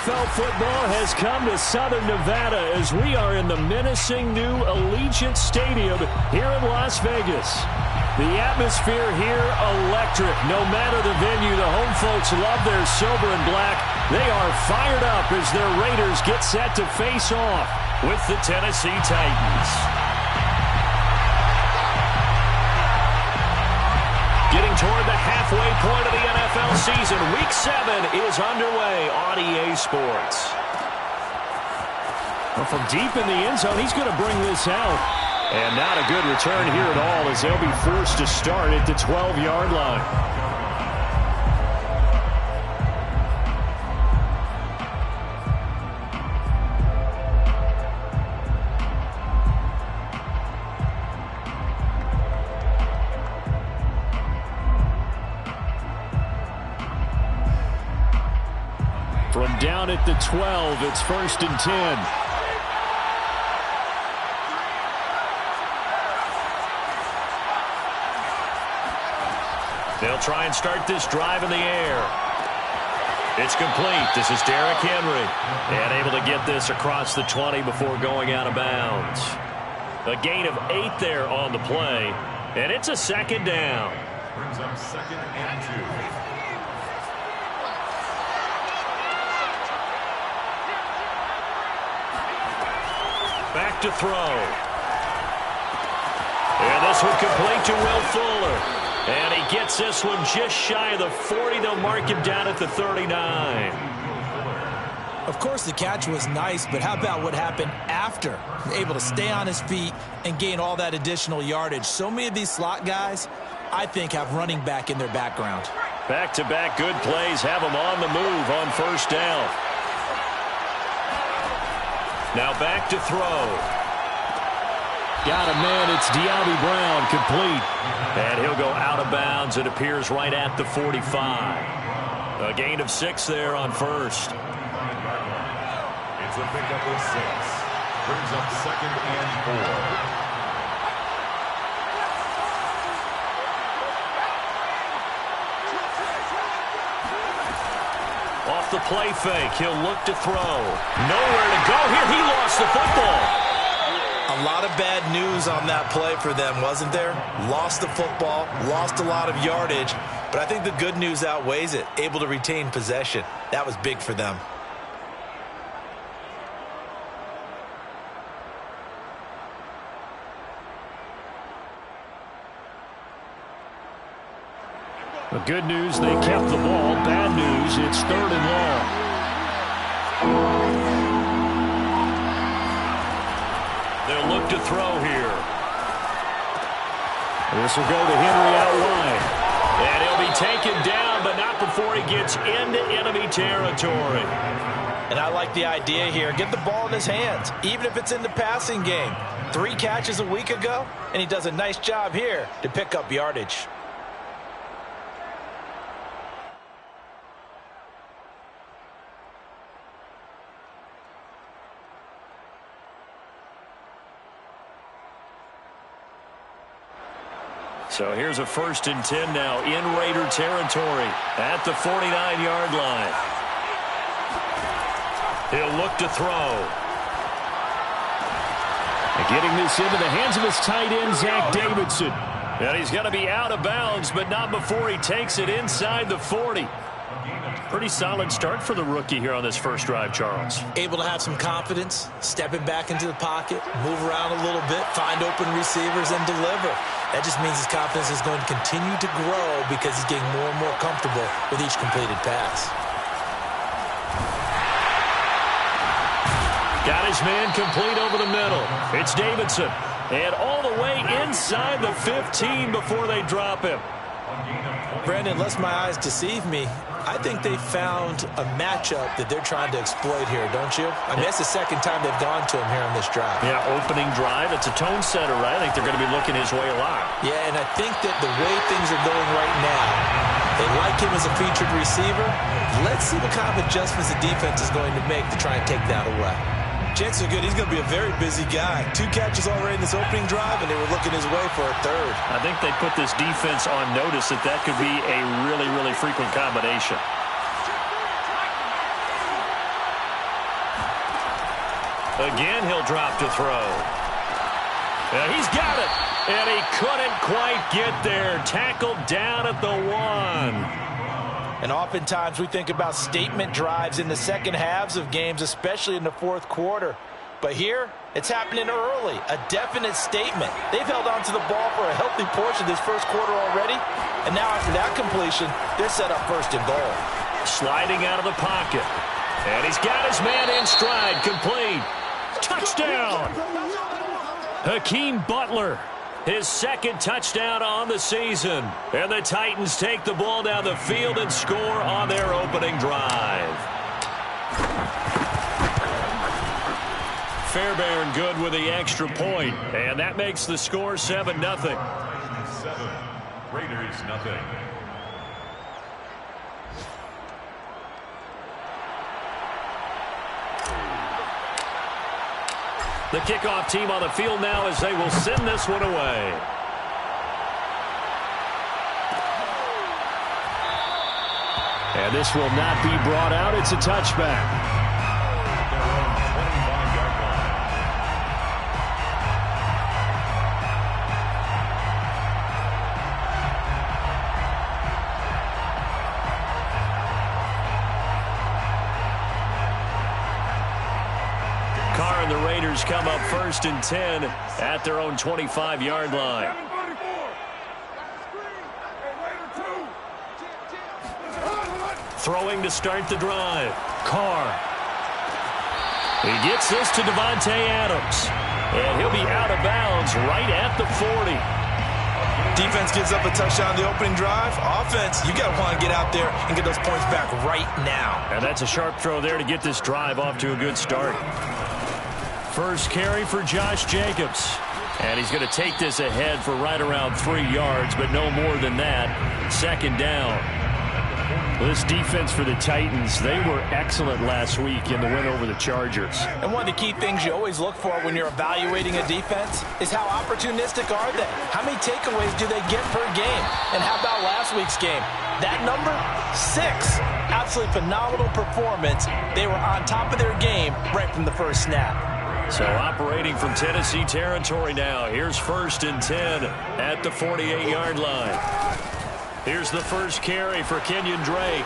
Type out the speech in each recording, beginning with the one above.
NFL football has come to Southern Nevada as we are in the menacing new Allegiant Stadium here in Las Vegas. The atmosphere here electric. No matter the venue, the home folks love their silver and black. They are fired up as their Raiders get set to face off with the Tennessee Titans. Getting toward the halfway point of the NFL season. Week 7 is underway on EA Sports. Well, from deep in the end zone, he's going to bring this out. And not a good return here at all as they'll be forced to start at the 12-yard line. From down at the 12, it's 1st and 10. They'll try and start this drive in the air. It's complete. This is Derrick Henry. And able to get this across the 20 before going out of bounds. A gain of 8 there on the play. And it's a 2nd down. Brings up 2nd and 2. Back to throw. And this one complete to Will Fuller. And he gets this one just shy of the 40. They'll mark him down at the 39. Of course, the catch was nice, but how about what happened after? Able to stay on his feet and gain all that additional yardage. So many of these slot guys, I think, have running back in their background. Back-to-back good plays have them on the move on 1st down. Now back to throw. Got a man. It's De'Ami Brown, complete. And he'll go out of bounds. It appears right at the 45. A gain of 6 there on 1st. It's a pickup of 6. Brings up 2nd and 4. Off the play fake, he'll look to throw. Nowhere to go here. He lost the football. A lot of bad news on that play for them, wasn't there? Lost the football, lost a lot of yardage, but I think the good news outweighs it. Able to retain possession. That was big for them. The good news, they kept the ball. Bad news, it's 3rd and long. They'll look to throw here. This will go to Henry out wide. And he'll be taken down, but not before he gets into enemy territory. And I like the idea here. Get the ball in his hands, even if it's in the passing game. 3 catches a week ago, and he does a nice job here to pick up yardage. So here's a 1st and 10 now in Raider territory at the 49-yard line. He'll look to throw. And getting this into the hands of his tight end, Zach Davidson. And he's going to be out of bounds, but not before he takes it inside the 40. Pretty solid start for the rookie here on this first drive, Charles. Able to have some confidence, stepping back into the pocket, move around a little bit, find open receivers, and deliver. That just means his confidence is going to continue to grow because he's getting more and more comfortable with each completed pass. Got his man complete over the middle. It's Davidson. And all the way inside the 15 before they drop him. Brandon, lest my eyes deceive me, I think they found a matchup that they're trying to exploit here, don't you? I mean, that's the 2nd time they've gone to him here on this drive. Yeah, opening drive. It's a tone setter, right? I think they're going to be looking his way a lot. Yeah, and I think that the way things are going right now, they like him as a featured receiver. Let's see what kind of adjustments the defense is going to make to try and take that away. Chances are good he's going to be a very busy guy. 2 catches already in this opening drive, and they were looking his way for a 3rd. I think they put this defense on notice that that could be a really, really frequent combination. Again, he'll drop to throw. He's got it. And he couldn't quite get there. Tackled down at the 1. And oftentimes we think about statement drives in the second halves of games, especially in the fourth quarter. But here, it's happening early. A definite statement. They've held on to the ball for a healthy portion of this first quarter already. And now after that completion, they're set up first and goal. Sliding out of the pocket. And he's got his man in stride. Complete. Touchdown. Hakeem Butler. His second touchdown on the season. And the Titans take the ball down the field and score on their opening drive. Fairbairn good with the extra point. And that makes the score 7-0. 7. Raiders nothing. The kickoff team on the field now as they will send this one away. And this will not be brought out. It's a touchback. The Raiders come up 1st and 10 at their own 25-yard line. Throwing to start the drive. Carr. He gets this to Davante Adams. And he'll be out of bounds right at the 40. Defense gives up a touchdown the opening drive. Offense, you got to want to get out there and get those points back right now. And that's a sharp throw there to get this drive off to a good start. First carry for Josh Jacobs. And he's going to take this ahead for right around 3 yards, but no more than that. Second down. This defense for the Titans, they were excellent last week in the win over the Chargers. And one of the key things you always look for when you're evaluating a defense is how opportunistic are they? How many takeaways do they get per game? And how about last week's game? That number, 6. Absolutely phenomenal performance. They were on top of their game right from the first snap. So operating from Tennessee territory now. Here's 1st and 10 at the 48-yard line. Here's the first carry for Kenyon Drake.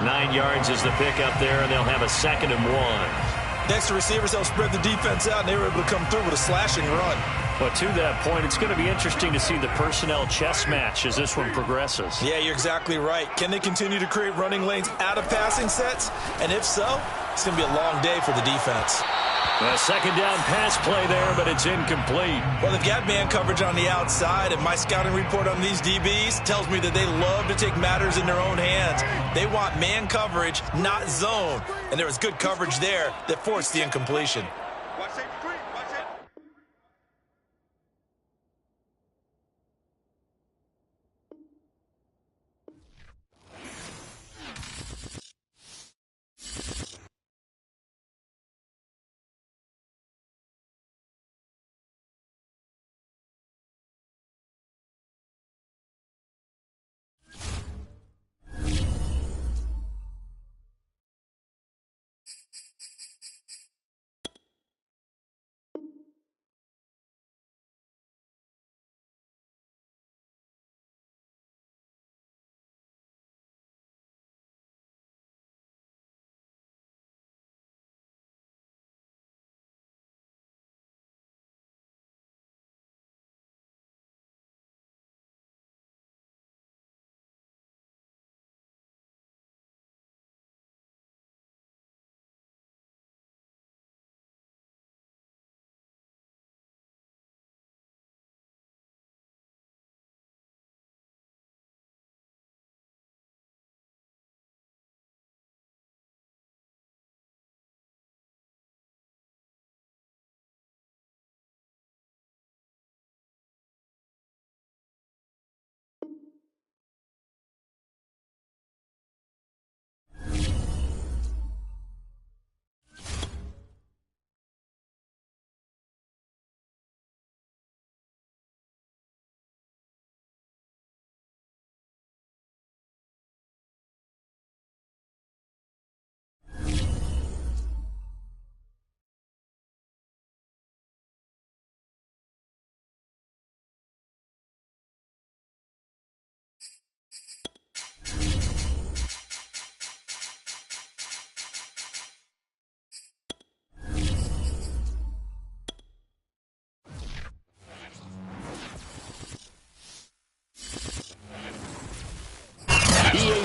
9 yards is the pickup there, and they'll have a 2nd and 1. Next to receivers, they'll spread the defense out, and they were able to come through with a slashing run. But to that point, it's going to be interesting to see the personnel chess match as this one progresses. Yeah, you're exactly right. Can they continue to create running lanes out of passing sets? And if so, it's going to be a long day for the defense. A second down pass play there, but it's incomplete. Well, they've got man coverage on the outside, and my scouting report on these DBs tells me that they love to take matters in their own hands. They want man coverage, not zone. And there was good coverage there that forced the incompletion.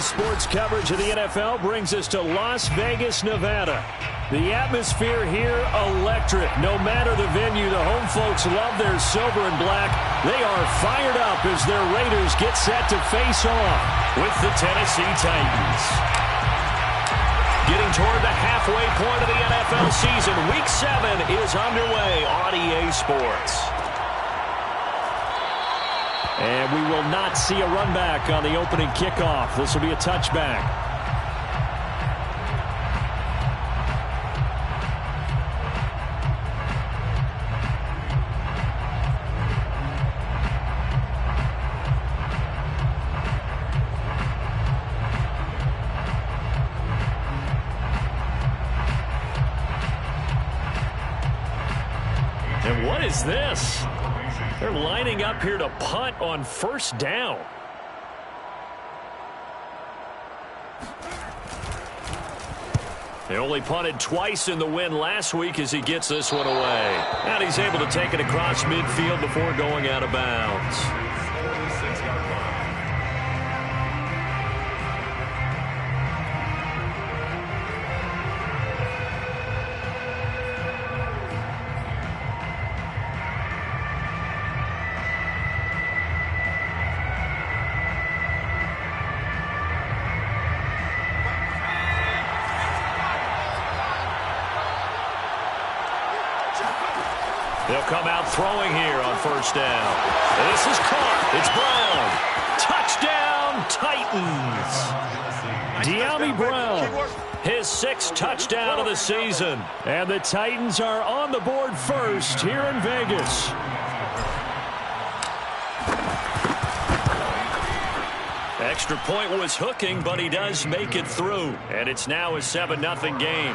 RDA Sports coverage of the NFL brings us to Las Vegas, Nevada. The atmosphere here, electric. No matter the venue, the home folks love their silver and black. They are fired up as their Raiders get set to face off with the Tennessee Titans. Getting toward the halfway point of the NFL season, Week 7 is underway on EA Sports. And we will not see a run back on the opening kickoff. This will be a touchback. And what is this? They're lining up here to punt on first down. They only punted twice in the win last week as he gets this one away. And he's able to take it across midfield before going out of bounds. They'll come out throwing here on first down. This is caught. It's Brown. Touchdown, Titans. De'Ami Brown, his 6th touchdown of the season. And the Titans are on the board first here in Vegas. Extra point was hooking, but he does make it through. And it's now a 7-0 game.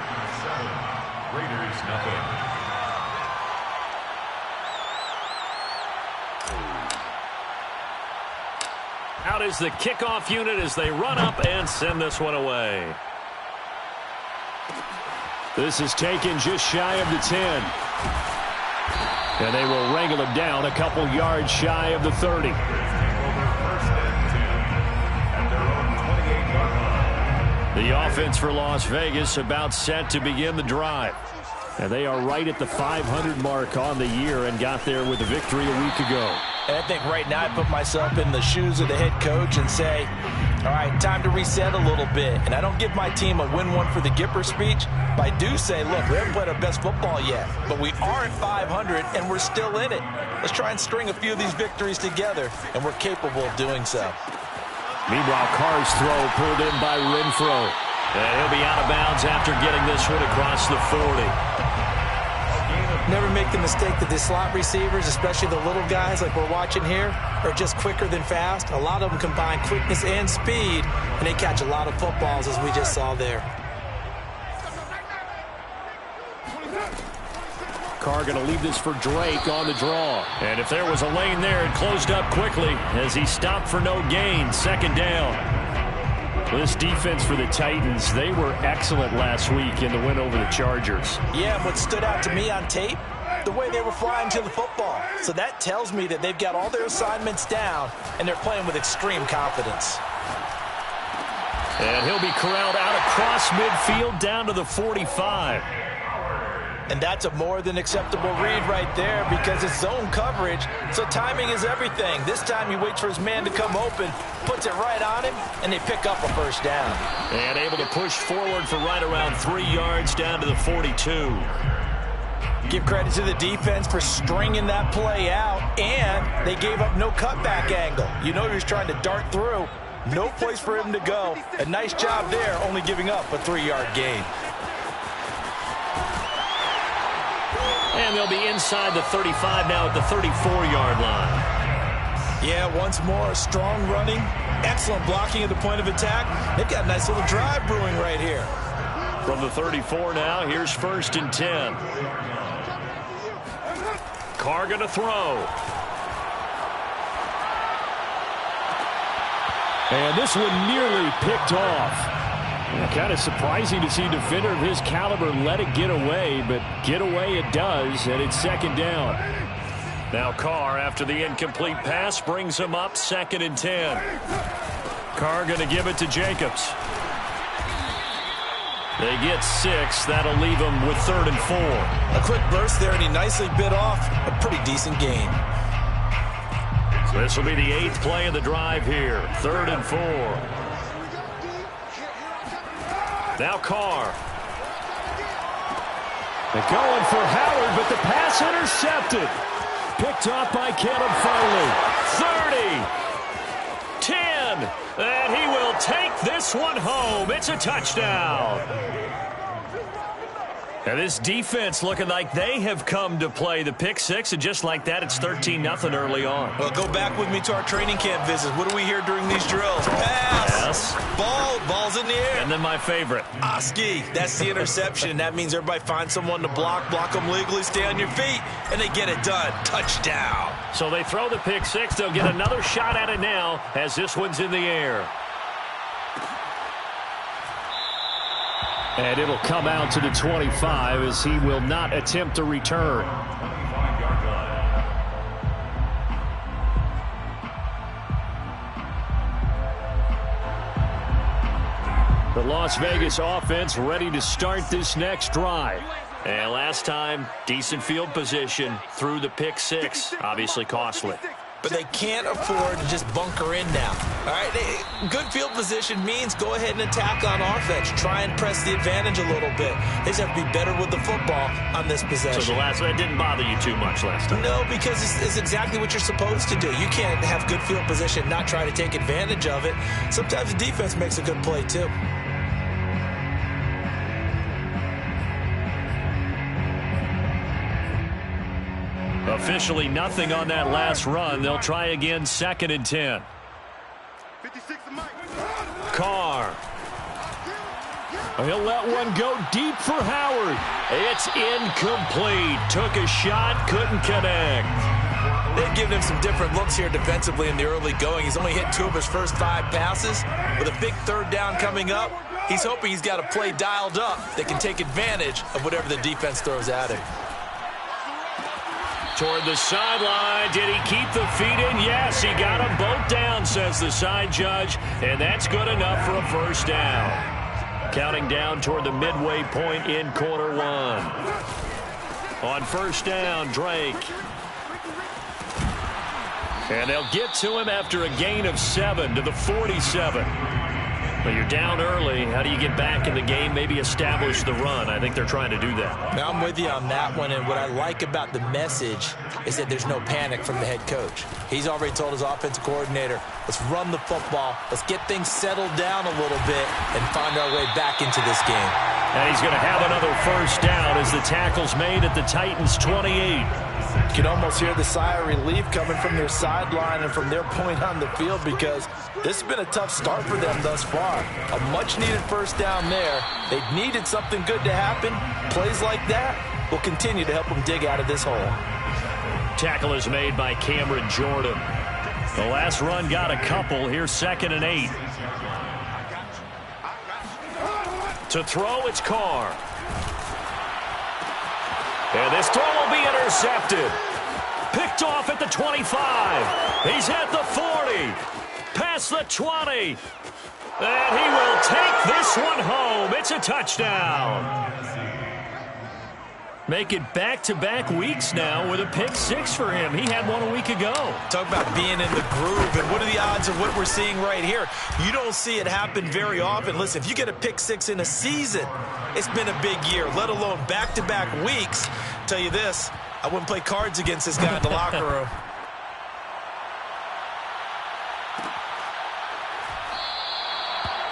Raiders nothing. Out is the kickoff unit as they run up and send this one away. This is taken just shy of the 10. And they will wrangle him down a couple yards shy of the 30. The offense for Las Vegas about set to begin the drive. And they are right at the 500 mark on the year and got there with a victory a week ago. And I think right now I put myself in the shoes of the head coach and say, all right, time to reset a little bit. And I don't give my team a win one for the Gipper speech, but I do say, look, we haven't played our best football yet, but we are at 500 and we're still in it. Let's try and string a few of these victories together, and we're capable of doing so. Meanwhile, Carr's throw pulled in by Renfro. And he'll be out of bounds after getting this one across the 40. Never make the mistake that the slot receivers, especially the little guys like we're watching here, are just quicker than fast. A lot of them combine quickness and speed, and they catch a lot of footballs, as we just saw there. Carr going to leave this for Drake on the draw. And if there was a lane there, it closed up quickly as he stopped for no gain. 2nd down. This defense for the Titans, they were excellent last week in the win over the Chargers. Yeah, and what stood out to me on tape, the way they were flying to the football. So that tells me that they've got all their assignments down, and they're playing with extreme confidence. And he'll be corralled out across midfield down to the 45. And that's a more than acceptable read right there because it's zone coverage, so timing is everything. This time he waits for his man to come open, puts it right on him, and they pick up a first down. And able to push forward for right around 3 yards down to the 42. Give credit to the defense for stringing that play out, and they gave up no cutback angle. You know he was trying to dart through. No place for him to go. A nice job there, only giving up a 3-yard gain. And they'll be inside the 35 now at the 34-yard line. Yeah, once more, strong running, excellent blocking at the point of attack. They've got a nice little drive brewing right here. From the 34 now, here's 1st and 10. Carr going to throw. And this one nearly picked off. Kind of surprising to see a defender of his caliber let it get away, but get away it does, and it's 2nd down. Now Carr, after the incomplete pass, brings him up 2nd and 10. Carr going to give it to Jacobs. They get 6. That'll leave them with 3rd and 4. A quick burst there, and he nicely bit off a pretty decent gain. So this will be the 8th play of the drive here. 3rd and 4. Now Carr. They're going for Howard, but the pass intercepted. Picked off by Caleb Farley. 30. 10. And he will take this one home. It's a touchdown. And this defense looking like they have come to play. The pick 6, and just like that, it's 13-0 early on. Well, go back with me to our training camp visits. What do we hear during these drills? Pass. Yes. Ball's in the air. And then my favorite. Oski, that's the interception. That means everybody finds someone to block them legally, stay on your feet, and they get it done. Touchdown. So they throw the pick 6. They'll get another shot at it now as this one's in the air. And it'll come out to the 25 as he will not attempt a return. The Las Vegas offense ready to start this next drive. And last time, decent field position through the pick 6. Obviously costly. But they can't afford to just bunker in now. All right, good field position means go ahead and attack on offense. Try and press the advantage a little bit. They just have to be better with the football on this possession. So that didn't bother you too much last time? No, because it's exactly what you're supposed to do. You can't have good field position and not try to take advantage of it. Sometimes the defense makes a good play too. Officially nothing on that last run. They'll try again, 2nd and 10. Carr. He'll let one go deep for Howard. It's incomplete. Took a shot, couldn't connect. They've given him some different looks here defensively in the early going. He's only hit 2 of his first 5 passes. With a big 3rd down coming up, he's hoping he's got a play dialed up that can take advantage of whatever the defense throws at him. Toward the sideline. Did he keep the feet in? Yes, he got them both down, says the side judge. And that's good enough for a first down. Counting down toward the midway point in quarter 1. On first down, Drake. And they'll get to him after a gain of 7 to the 47. But you're down early. How do you get back in the game? Maybe establish the run. I think they're trying to do that. Now I'm with you on that one, and what I like about the message is that there's no panic from the head coach. He's already told his offensive coordinator, let's run the football, let's get things settled down a little bit, and find our way back into this game. And he's going to have another first down as the tackle's made at the Titans' 28. You can almost hear the sigh of relief coming from their sideline and from their point on the field, because this has been a tough start for them thus far. A much-needed first down there. They needed something good to happen. Plays like that will continue to help them dig out of this hole. Tackle is made by Cameron Jordan. The last run got a couple. Here's 2nd and 8. To throw, it's Carr. And this throw will be intercepted. Picked off at the 25. He's at the 40. Past the 20. And he will take this one home. It's a touchdown. Make it back-to-back weeks now with a pick 6 for him. He had one a week ago. Talk about being in the groove, and what are the odds of what we're seeing right here? You don't see it happen very often. Listen, if you get a pick 6 in a season, it's been a big year, let alone back-to-back weeks. Tell you this, I wouldn't play cards against this guy in the locker room.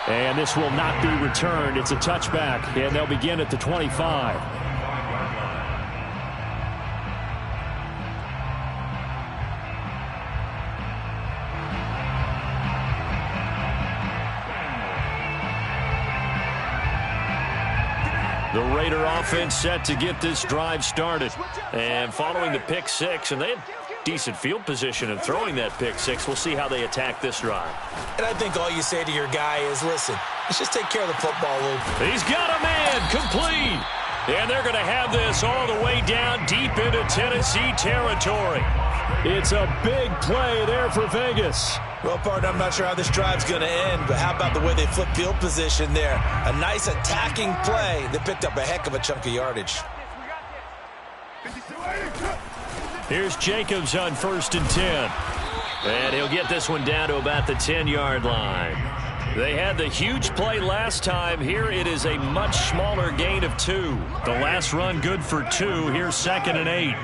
And this will not be returned. It's a touchback, and they'll begin at the 25. The Raider offense set to get this drive started. And following the pick 6, and they had decent field position in throwing that pick 6. We'll see how they attack this drive. And I think all you say to your guy is, listen, let's just take care of the football, Luke. He's got a man complete. And they're going to have this all the way down deep into Tennessee territory. It's a big play there for Vegas. Well, partner, I'm not sure how this drive's going to end, but how about the way they flip field position there? A nice attacking play that picked up a heck of a chunk of yardage. Here's Jacobs on 1st and 10. And he'll get this one down to about the 10-yard line. They had the huge play last time. Here it is a much smaller gain of 2. The last run good for 2. Here's 2nd and 8.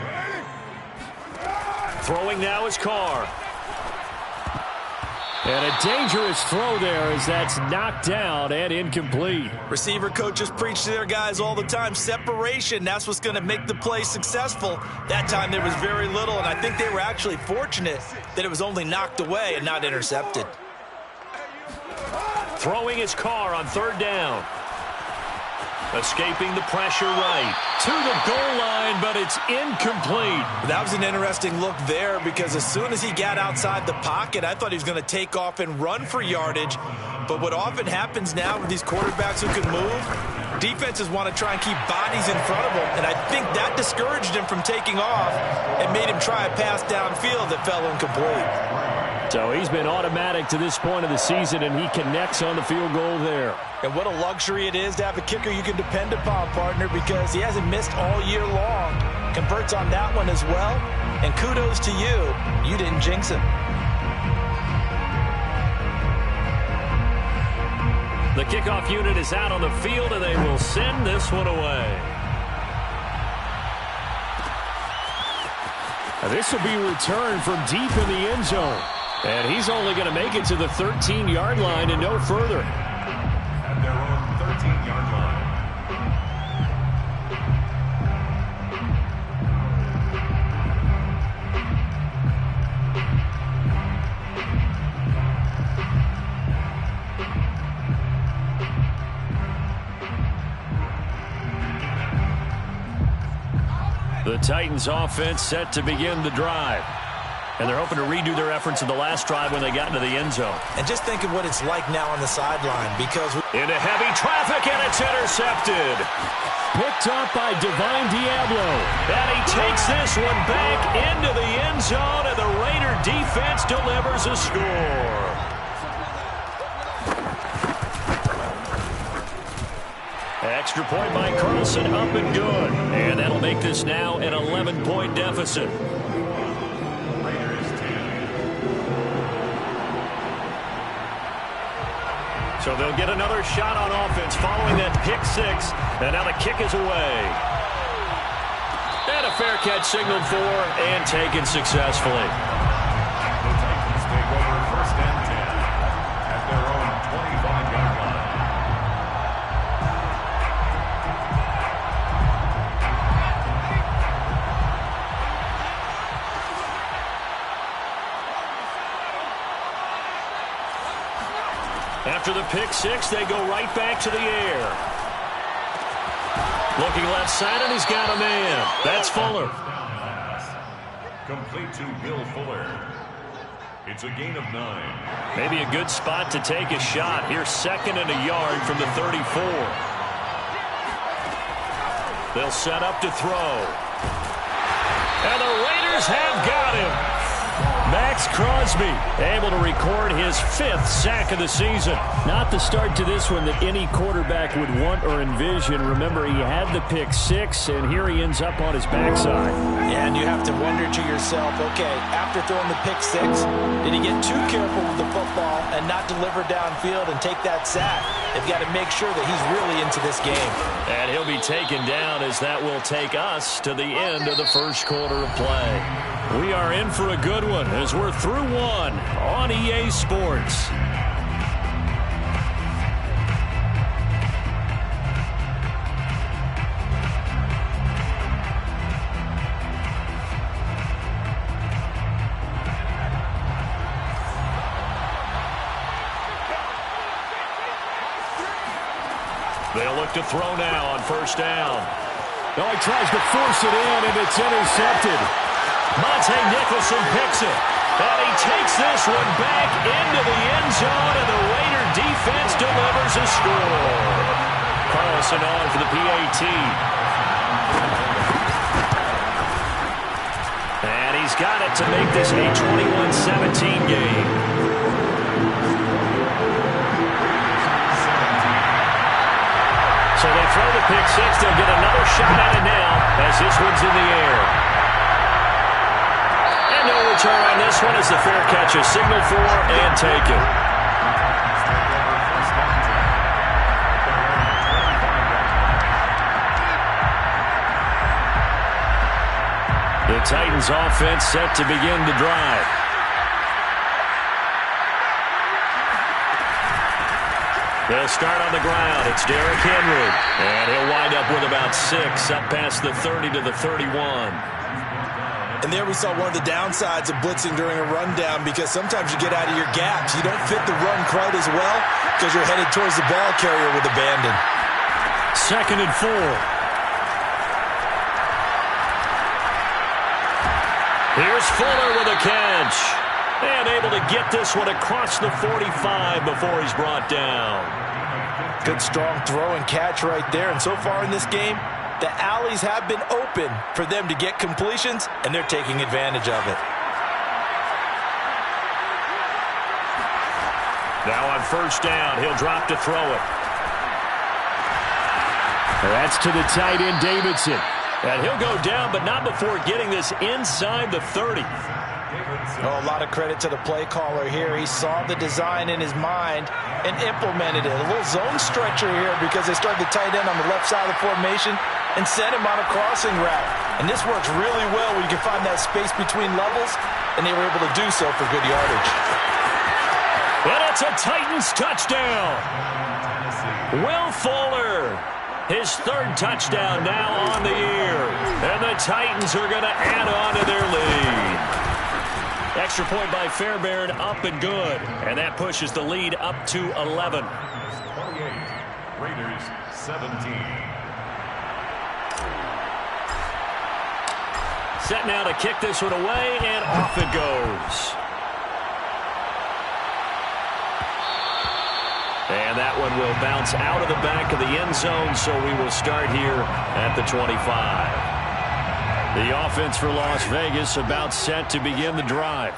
Throwing now is Carr. And a dangerous throw there as that's knocked down and incomplete. Receiver coaches preach to their guys all the time. Separation, that's what's going to make the play successful. That time there was very little, and I think they were actually fortunate that it was only knocked away and not intercepted. Throwing his Carr on 3rd down. Escaping the pressure right. To the goal line, but it's incomplete. That was an interesting look there because as soon as he got outside the pocket, I thought he was going to take off and run for yardage. But what often happens now with these quarterbacks who can move, defenses want to try and keep bodies in front of them. And I think that discouraged him from taking off and made him try a pass downfield that fell incomplete. So he's been automatic to this point of the season, and he connects on the field goal there. And what a luxury it is to have a kicker you can depend upon, partner, because he hasn't missed all year long. Converts on that one as well. And kudos to you. You didn't jinx him. The kickoff unit is out on the field, and they will send this one away. Now this will be returned from deep in the end zone. And he's only going to make it to the 13-yard line and no further. At their own 13-yard line. The Titans offense set to begin the drive. And they're hoping to redo their efforts in the last drive when they got into the end zone. And just think of what it's like now on the sideline because... Into heavy traffic, and it's intercepted. Picked up by Divine Diablo. And he takes this one back into the end zone, and the Raider defense delivers a score. Extra point by Carlson, up and good. And that'll make this now an 11-point deficit. So they'll get another shot on offense following that pick 6. And now the kick is away. And a fair catch signaled for and taken successfully. The Titans take over 1st and 10 at their own 25-yard line. After the pick 6, they go right back to the air. Looking left side, and he's got a man. That's Fuller. Complete to Will Fuller. It's a gain of 9. Maybe a good spot to take a shot. Here's 2nd and a yard from the 34. They'll set up to throw. And the Raiders have got him. Max Crosby able to record his 5th sack of the season. Not the start to this one that any quarterback would want or envision. Remember, he had the pick 6, and here he ends up on his backside. Yeah, and you have to wonder to yourself, okay, after throwing the pick 6, did he get too careful with the football and not deliver downfield and take that sack? They've got to make sure that he's really into this game. And he'll be taken down as that will take us to the end of the first quarter of play. We are in for a good one as we're through one on EA Sports. They'll look to throw now on 1st down. Oh, he tries to force it in, and it's intercepted. Monte Nicholson picks it. And he takes this one back into the end zone, and the Raider defense delivers a score. Carlson on for the PAT. And he's got it to make this a 21-17 game. throw the pick six. They'll get another shot at it now as this one's in the air. And no return on this one as the fair catch is signaled for and taken. The Titans offense set to begin the drive. They'll start on the ground. It's Derrick Henry. And he'll wind up with about 6 up past the 30 to the 31. And there we saw one of the downsides of blitzing during a rundown, because sometimes you get out of your gaps. You don't fit the run quite as well because you're headed towards the ball carrier with abandon. 2nd and 4. Here's Fuller with a catch. And able to get this one across the 45 before he's brought down. Good strong throw and catch right there. And so far in this game, the alleys have been open for them to get completions, and they're taking advantage of it. Now on 1st down, he'll drop to throw it. That's to the tight end, Davidson. And he'll go down, but not before getting this inside the 30. Oh, a lot of credit to the play caller here. He saw the design in his mind and implemented it. A little zone stretcher here because they started the tight end on the left side of the formation and sent him on a crossing route. And this works really well when you can find that space between levels, and they were able to do so for good yardage. And it's a Titans touchdown. Will Fuller, his 3rd touchdown now on the year. And the Titans are going to add on to their lead. Extra point by Fairbairn, up and good. And that pushes the lead up to 11. 28, Raiders 17. Set now to kick this one away, and off it goes. And that one will bounce out of the back of the end zone, so we will start here at the 25. The offense for Las Vegas about set to begin the drive.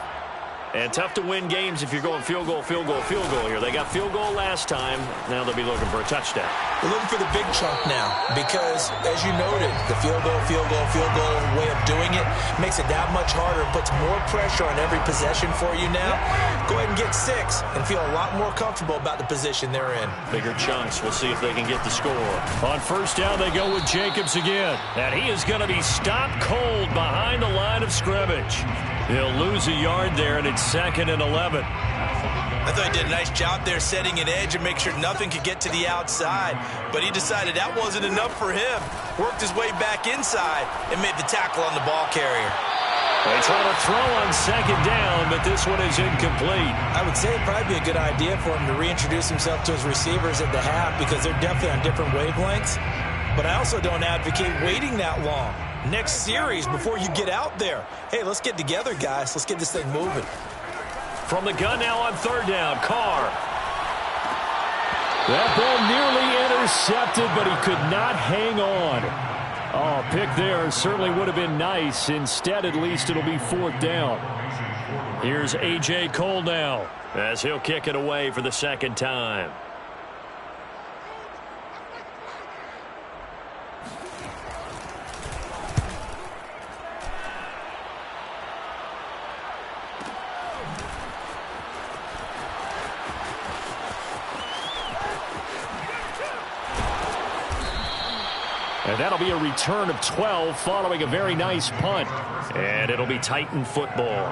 And tough to win games if you're going field goal, field goal, field goal here. They got field goal last time. Now they'll be looking for a touchdown. We're looking for the big chunk now because, as you noted, the field goal way of doing it makes it that much harder. It puts more pressure on every possession for you now. Go ahead and get 6 and feel a lot more comfortable about the position they're in. Bigger chunks. We'll see if they can get the score. On 1st down, they go with Jacobs again. And he is going to be stopped cold behind the line of scrimmage. He'll lose a yard there, and it's 2nd and 11. I thought he did a nice job there setting an edge and make sure nothing could get to the outside. But he decided that wasn't enough for him. Worked his way back inside and made the tackle on the ball carrier. They try to throw on 2nd down, but this one is incomplete. I would say it'd probably be a good idea for him to reintroduce himself to his receivers at the half because they're definitely on different wavelengths. But I also don't advocate waiting that long. Next series before you get out there. Hey, let's get together, guys. Let's get this thing moving. From the gun now on 3rd down, Carr. That ball nearly intercepted, but he could not hang on. Oh, pick there certainly would have been nice. Instead, at least it'll be 4th down. Here's A.J. Cole now as he'll kick it away for the 2nd time. And that'll be a return of 12 following a very nice punt. And it'll be Titan football.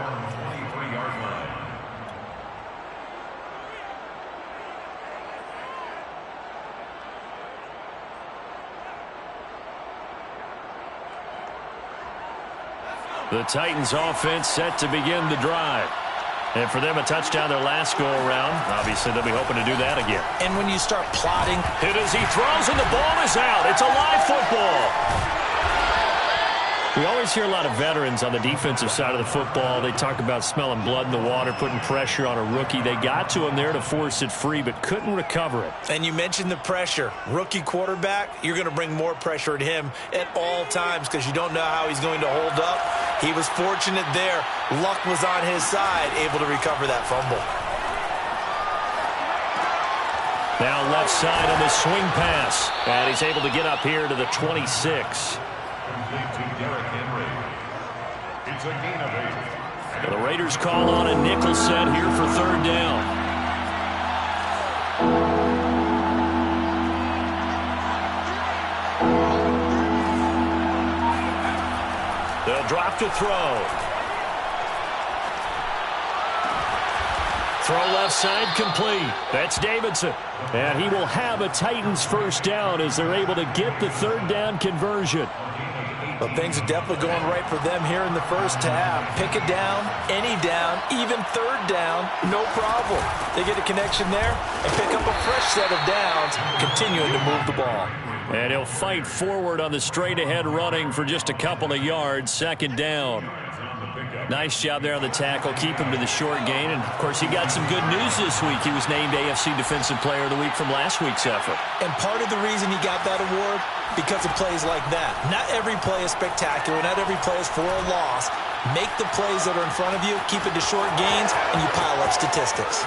The Titans offense set to begin the drive. And for them, a touchdown their last go-around. Obviously, they'll be hoping to do that again. And when you start plotting. Hit as he throws, and the ball is out. It's a live football. We always hear a lot of veterans on the defensive side of the football. They talk about smelling blood in the water, putting pressure on a rookie. They got to him there to force it free, but couldn't recover it. And you mentioned the pressure. Rookie quarterback, you're going to bring more pressure at him at all times because you don't know how he's going to hold up. He was fortunate there. Luck was on his side, able to recover that fumble. Now left side on the swing pass. And he's able to get up here to the 26. Complete to Derrick Henry. It's a gain of 8. The Raiders call on a nickel set here for third down. They'll drop to throw. Throw left side complete. That's Davidson. And he will have a Titans first down as they're able to get the third down conversion. Well, things are definitely going right for them here in the first half. Pick it down, any down, even third down, no problem. They get a connection there and pick up a fresh set of downs, continuing to move the ball. And he'll fight forward on the straight-ahead running for just a couple of yards, second down. Nice job there on the tackle. Keep him to the short gain. And, of course, he got some good news this week. He was named AFC Defensive Player of the Week from last week's effort. And part of the reason he got that award, because of plays like that. Not every play is spectacular. Not every play is for a loss. Make the plays that are in front of you, keep it to short gains, and you pile up statistics.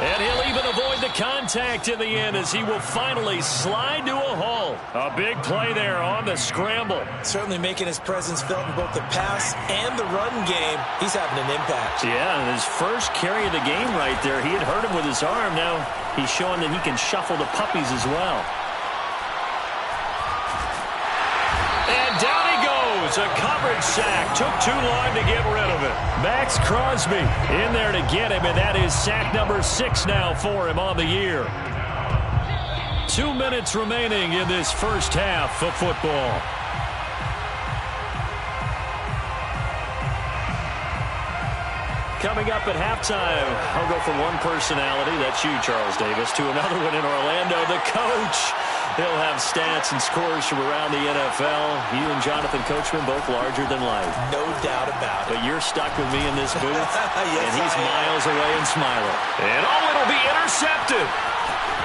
And he'll even avoid the contact in the end as he will finally slide to a hole. A big play there on the scramble. Certainly making his presence felt in both the pass and the run game. He's having an impact. Yeah, his first carry of the game right there. He had hurt him with his arm. Now he's showing that he can shuffle the puppies as well. And down he goes. A coverage sack. Took too long to get rid of it. Max Crosby in there to get him, and that is sack number 6 now for him on the year. 2 minutes remaining in this first half of football. Coming up at halftime, I'll go from one personality, that's you, Charles Davis, to another one in Orlando, the coach. He'll have stats and scores from around the NFL. You and Jonathan Coachman both larger than life. No doubt about it. But you're stuck with me in this booth, yes, and he's miles away and smiling. And it'll be intercepted.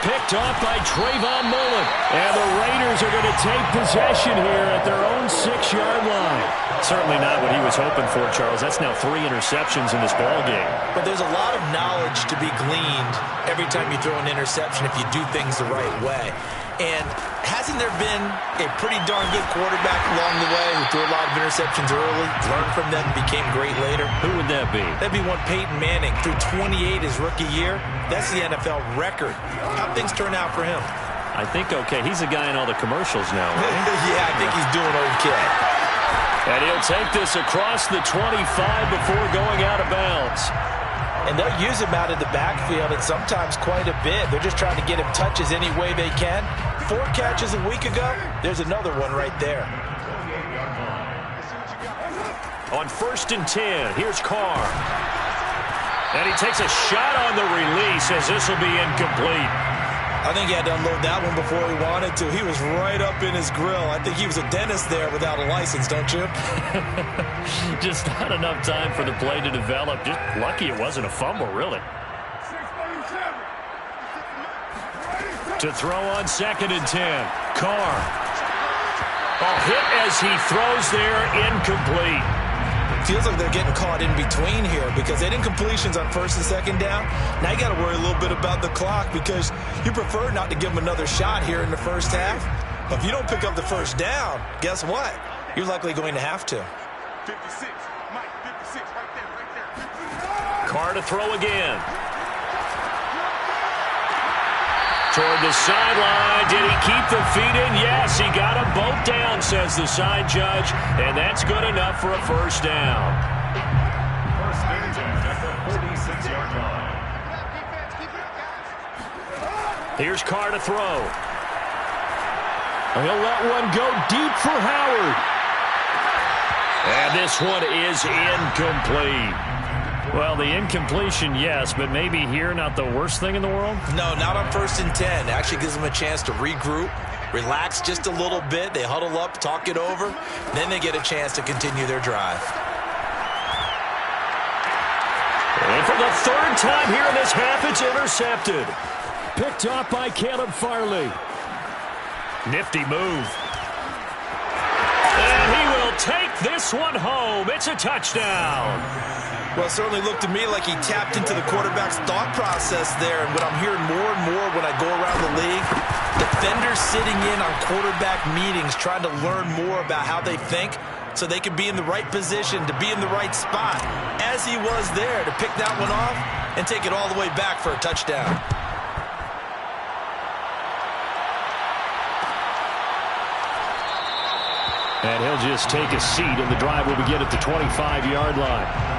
Picked off by Trayvon Mullen. And the Raiders are going to take possession here at their own 6-yard line. Certainly not what he was hoping for, Charles. That's now 3 interceptions in this ball game. But there's a lot of knowledge to be gleaned every time you throw an interception if you do things the right way. And hasn't there been a pretty darn good quarterback along the way who threw a lot of interceptions early, learned from them, became great later? Who would that be? That'd be one Peyton Manning. Threw 28 his rookie year. That's the NFL record. How'd things turn out for him? I think okay. He's a guy in all the commercials now, right? Yeah, I think he's doing okay. And he'll take this across the 25 before going out of bounds. And they'll use him out of the backfield, and sometimes quite a bit. They're just trying to get him touches any way they can. 4 catches a week ago. There's another one right there. On 1st and 10, here's Carr. And he takes a shot on the release as this will be incomplete. I think he had to unload that one before he wanted to. He was right up in his grill. I think he was a dentist there without a license, don't you? Just not enough time for the play to develop. Just lucky it wasn't a fumble, really. To throw on 2nd and 10. Carr. Hit as he throws there, incomplete. Feels like they're getting caught in between here because they didn't completions on 1st and 2nd down. Now you got to worry a little bit about the clock because you prefer not to give them another shot here in the first half. But if you don't pick up the first down, guess what? You're likely going to have to. 56, Mike, 56, right there. Carr to throw again. Toward the sideline. Did he keep the feet in? Yes, he got them both down, says the side judge. And that's good enough for a first down. First and 10 at the 46-yard line. Here's Carr to throw. He'll let one go deep for Howard. And this one is incomplete. Well, the incompletion, yes, but maybe here not the worst thing in the world? No, not on 1st and 10. Actually gives them a chance to regroup, relax just a little bit. They huddle up, talk it over. Then they get a chance to continue their drive. And for the 3rd time here in this half, it's intercepted. Picked off by Caleb Farley. Nifty move. And he will take this one home. It's a touchdown. Well, it certainly looked to me like he tapped into the quarterback's thought process there. And what I'm hearing more and more when I go around the league, defenders sitting in on quarterback meetings trying to learn more about how they think so they can be in the right position, to be in the right spot, as he was there, to pick that one off and take it all the way back for a touchdown. And he'll just take a seat, and the drive will begin at the 25-yard line.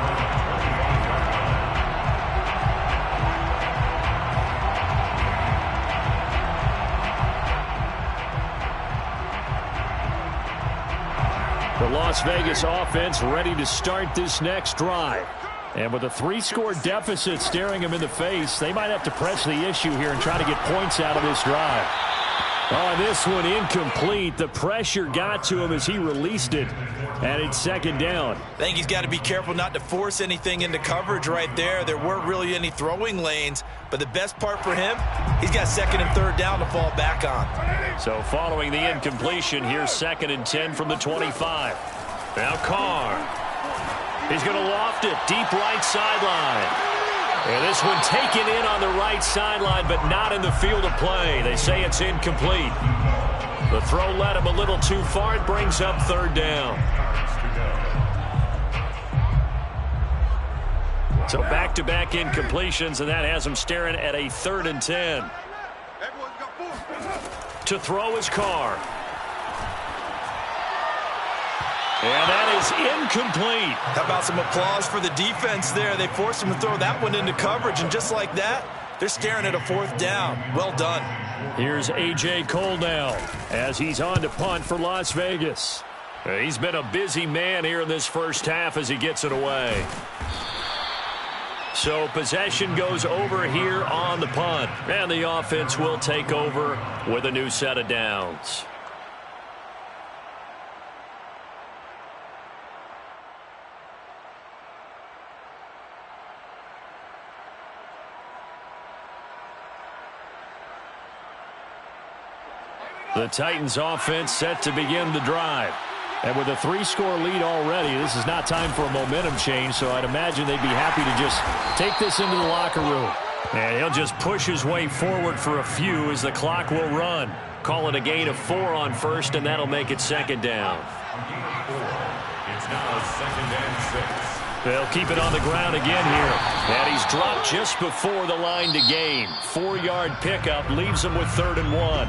The Las Vegas offense ready to start this next drive. And with a 3-score deficit staring them in the face, they might have to press the issue here and try to get points out of this drive. Oh, this one incomplete. The pressure got to him as he released it, and it's second down. I think he's got to be careful not to force anything into coverage right there. There weren't really any throwing lanes, but the best part for him, he's got second and third down to fall back on. So following the incompletion, here's second and 10 from the 25. Now Carr. He's going to loft it deep right sideline. And this one taken in on the right sideline, but not in the field of play. They say it's incomplete. The throw led him a little too far. It brings up third down. So back-to-back incompletions, and that has him staring at a 3rd and 10. To throw his Carr. And that is incomplete. How about some applause for the defense there? They forced him to throw that one into coverage, and just like that, they're staring at a 4th down. Well done. Here's A.J. Cole now as he's on to punt for Las Vegas. He's been a busy man here in this first half as he gets it away. So possession goes over here on the punt, and the offense will take over with a new set of downs. The Titans offense set to begin the drive. And with a 3-score lead already, this is not time for a momentum change, so I'd imagine they'd be happy to just take this into the locker room. And he'll just push his way forward for a few as the clock will run. Call it a gain of 4 on first, and that'll make it second down. It's now second and 6. They'll keep it on the ground again here. And he's dropped just before the line to gain. 4-yard pickup leaves him with 3rd and 1.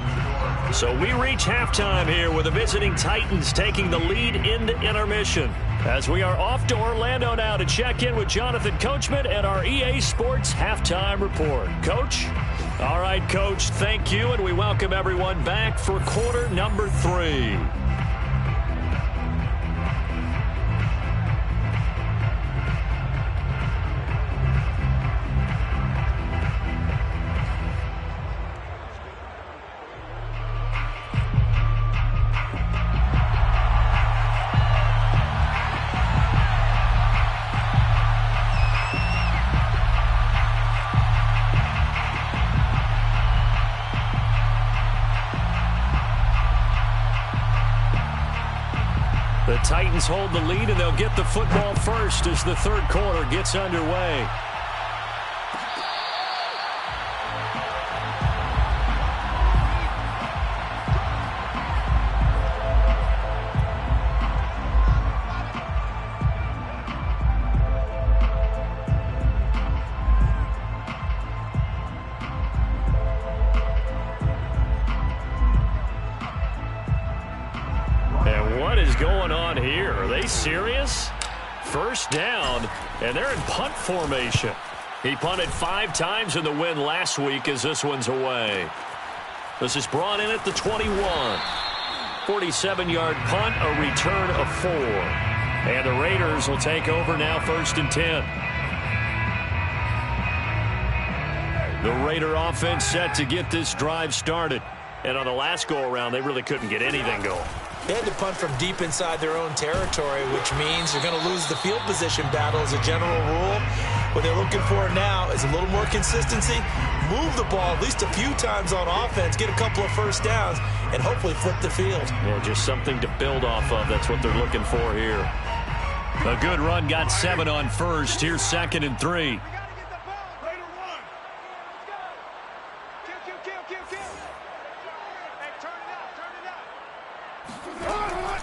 So we reach halftime here with the visiting Titans taking the lead into intermission. As we are off to Orlando now to check in with Jonathan Coachman and our EA Sports Halftime Report. Coach? All right, Coach, thank you, and we welcome everyone back for quarter number 3. The Titans hold the lead, and they'll get the football first as the third quarter gets underway. Going on here? Are they serious? First down, and they're in punt formation. He punted 5 times in the win last week as this one's away. This is brought in at the 21. 47-yard punt, a return of 4. And the Raiders will take over now 1st and 10. The Raider offense set to get this drive started. And on the last go-around, they really couldn't get anything going. They had to punt from deep inside their own territory, which means you're going to lose the field position battle as a general rule. What they're looking for now is a little more consistency, move the ball at least a few times on offense, get a couple of first downs, and hopefully flip the field. Yeah, just something to build off of. That's what they're looking for here. A good run got 7 on first. Here's 2nd and 3.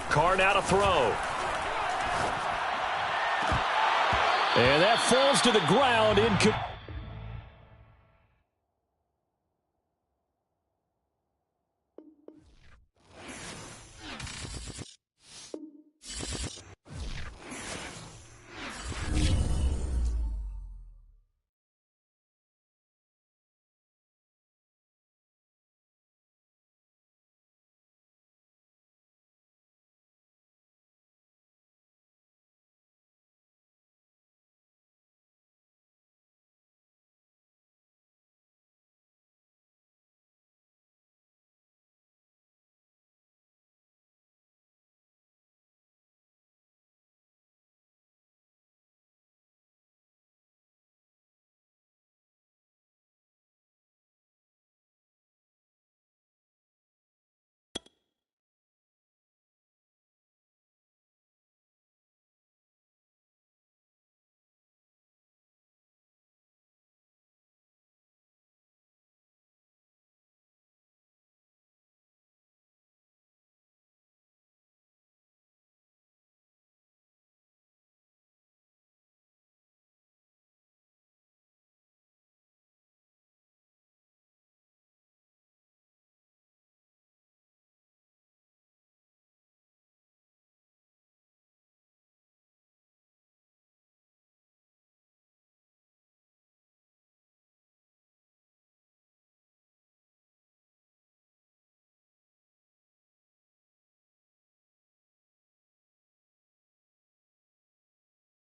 Carr now to throw. And that falls to the ground.